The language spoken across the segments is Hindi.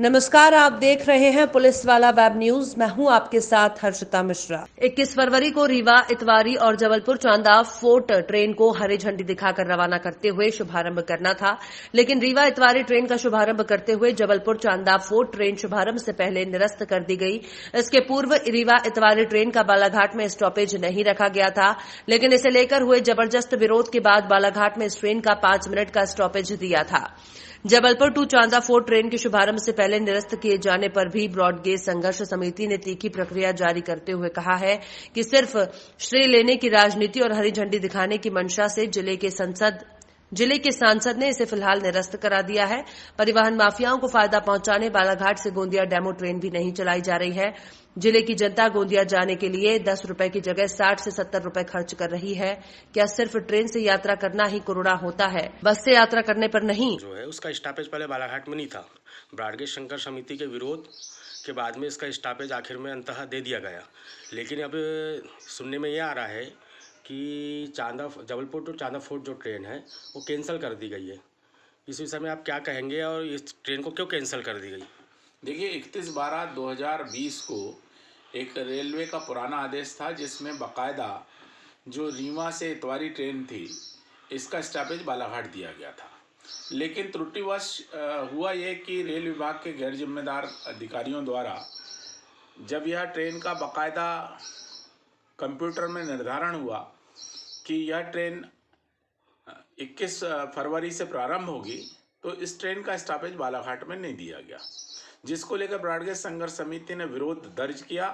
नमस्कार, आप देख रहे हैं पुलिस वाला वेब न्यूज। मैं हूं आपके साथ हर्षिता मिश्रा। 21 फरवरी को रीवा, इतवारी और जबलपुर चांदा फोर्ट ट्रेन को हरी झंडी दिखाकर रवाना करते हुए शुभारंभ करना था, लेकिन रीवा इतवारी ट्रेन का शुभारंभ करते हुए जबलपुर चांदा फोर्ट ट्रेन शुभारंभ से पहले निरस्त कर दी गई। इसके पूर्व रीवा इतवारी ट्रेन का बालाघाट में स्टॉपेज नहीं रखा गया था, लेकिन इसे लेकर हुए जबरदस्त विरोध के बाद बालाघाट में इस ट्रेन का 5 मिनट का स्टॉपेज दिया था। Jabalpur to Chanda fort train के शुभारंभ से पहले निरस्त किए जाने पर भी ब्रॉडगेज संघर्ष समिति ने तीखी प्रक्रिया जारी करते हुए कहा है कि सिर्फ श्रेय लेने की राजनीति और हरी झंडी दिखाने की मंशा से जिले के सांसद ने इसे फिलहाल निरस्त करा दिया है। परिवहन माफियाओं को फायदा पहुंचाने बालाघाट से गोंदिया डेमो ट्रेन भी नहीं चलाई जा रही है। जिले की जनता गोंदिया जाने के लिए 10 रुपए की जगह 60 से 70 रुपए खर्च कर रही है। क्या सिर्फ ट्रेन से यात्रा करना ही कोरोना होता है, बस से यात्रा करने पर नहीं? जो है उसका स्टॉपेज पहले बालाघाट में नहीं था। ब्रॉडगेज संघर्ष समिति के विरोध के बाद में इसका स्टॉपेज आखिर में अंततः दे दिया गया। लेकिन अब सुनने में ये आ रहा है कि जबलपुर टू चांदा फोर्ट जो ट्रेन है वो कैंसिल कर दी गई है। इस विषय में आप क्या कहेंगे और इस ट्रेन को क्यों कैंसिल कर दी गई? देखिए, 31/12/2020 को एक रेलवे का पुराना आदेश था जिसमें बाकायदा जो रीवा से इतवारी ट्रेन थी इसका स्टॉपेज बालाघाट दिया गया था। लेकिन त्रुटिवश हुआ ये कि रेल विभाग के गैर जिम्मेदार अधिकारियों द्वारा जब यह ट्रेन का बाकायदा कंप्यूटर में निर्धारण हुआ कि यह ट्रेन 21 फरवरी से प्रारंभ होगी, तो इस ट्रेन का स्टॉपेज बालाघाट में नहीं दिया गया, जिसको लेकर ब्रॉडगेज संघर्ष समिति ने विरोध दर्ज किया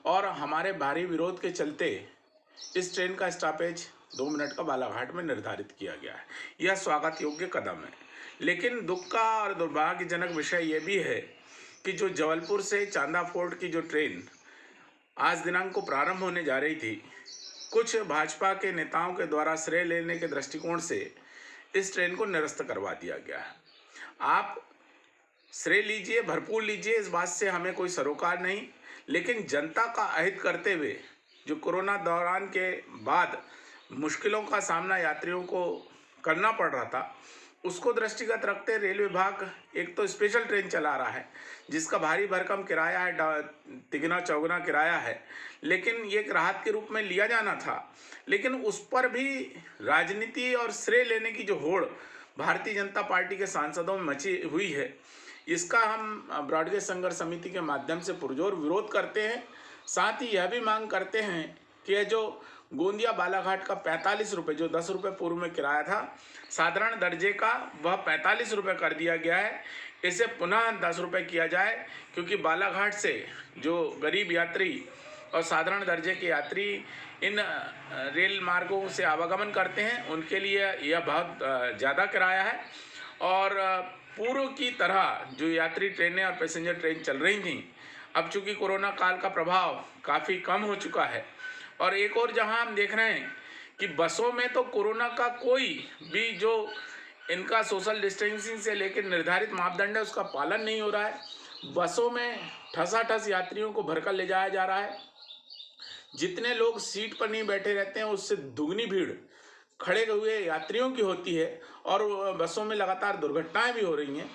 और हमारे भारी विरोध के चलते इस ट्रेन का स्टॉपेज 2 मिनट का बालाघाट में निर्धारित किया गया है। यह स्वागत योग्य कदम है। लेकिन दुख का और दुर्भाग्यजनक विषय यह भी है कि जो जबलपुर से चांदा फोर्ट की जो ट्रेन आज दिनांक को प्रारंभ होने जा रही थी, कुछ भाजपा के नेताओं के द्वारा श्रेय लेने के दृष्टिकोण से इस ट्रेन को निरस्त करवा दिया गया है। आप श्रेय लीजिए, भरपूर लीजिए, इस बात से हमें कोई सरोकार नहीं, लेकिन जनता का अहित करते हुए जो कोरोना दौरान के बाद मुश्किलों का सामना यात्रियों को करना पड़ रहा था, उसको दृष्टिगत रखते रेल विभाग एक तो स्पेशल ट्रेन चला रहा है जिसका भारी भरकम किराया है, तिगुना चौगुना किराया है, लेकिन ये एक राहत के रूप में लिया जाना था। लेकिन उस पर भी राजनीति और श्रेय लेने की जो होड़ भारतीय जनता पार्टी के सांसदों में मची हुई है, इसका हम ब्रॉडगेज संघर्ष समिति के माध्यम से पुरजोर विरोध करते हैं। साथ ही यह भी मांग करते हैं कि यह जो गोंदिया बालाघाट का 45 रुपये, जो 10 रुपये पूर्व में किराया था साधारण दर्जे का, वह 45 रुपये कर दिया गया है। इसे पुनः 10 रुपये किया जाए, क्योंकि बालाघाट से जो गरीब यात्री और साधारण दर्जे के यात्री इन रेल मार्गों से आवागमन करते हैं, उनके लिए यह बहुत ज़्यादा किराया है। और पूर्व की तरह जो यात्री ट्रेनें और पैसेंजर ट्रेन चल रही थी, अब चूँकि कोरोना काल का प्रभाव काफ़ी कम हो चुका है, और एक और जहां हम देख रहे हैं कि बसों में तो कोरोना का कोई भी जो इनका सोशल डिस्टेंसिंग से लेकर निर्धारित मापदंड है उसका पालन नहीं हो रहा है। बसों में ठसाठस यात्रियों को भरकर ले जाया जा रहा है। जितने लोग सीट पर नहीं बैठे रहते हैं उससे दुगनी भीड़ खड़े हुए यात्रियों की होती है, और बसों में लगातार दुर्घटनाएं भी हो रही हैं।